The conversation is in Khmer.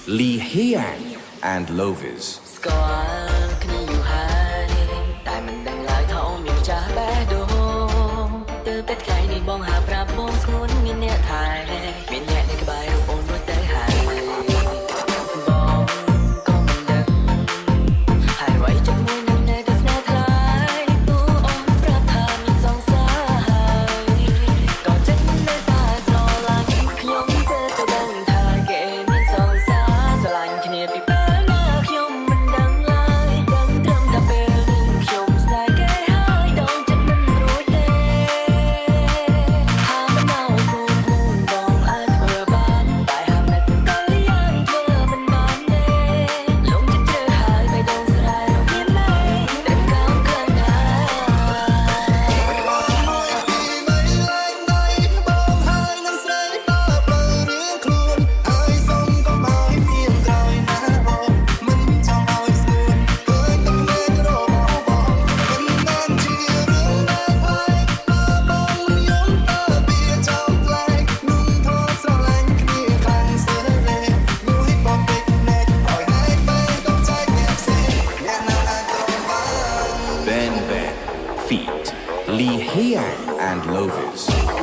Lee Hyang and Lovis ស្គាល់គ្នាយូរហើយតែមិនដឹងឡើយថាអូនមានម្ចាស់បេះដូងទើបតែថ្ងៃនេះបងហៅប្រាប់បងស្ងួនមានអ្នកថែមានអ្នកនៅក្បែររូបអូនរួចទៅហើយបងក៏មិនដឹងហើយអ្វីជាមួយនឹងនៅតែស្នេហ៍ថ្លៃទូអូនប្រាប់ថាមានសង្សារហើយក៏ចិត្តនៅតែស្រឡាញ់ខ្ញុំទៅដឹងថាគេមានសង្សារស្រឡាញ់គ្នាពីពេលណាខ្ញុំមិនដឹងឡើយដឹងត្រឹមតែពេលនេះខ្ញុំស្នេហ៍គេហើយដងចិត្តមិនរួចទេហាមិនเอาខ្លួនបងអាចធ្វើបានតែហាមិនក៏យ៉ាងធ្វើមិនបានទេលងចិត្តជ្រើហើយមិនដឹងស្រែរមានមែនតែကောင်းខ្លាំងណាស់Ben Ben feat. Lee Hyang and Lovis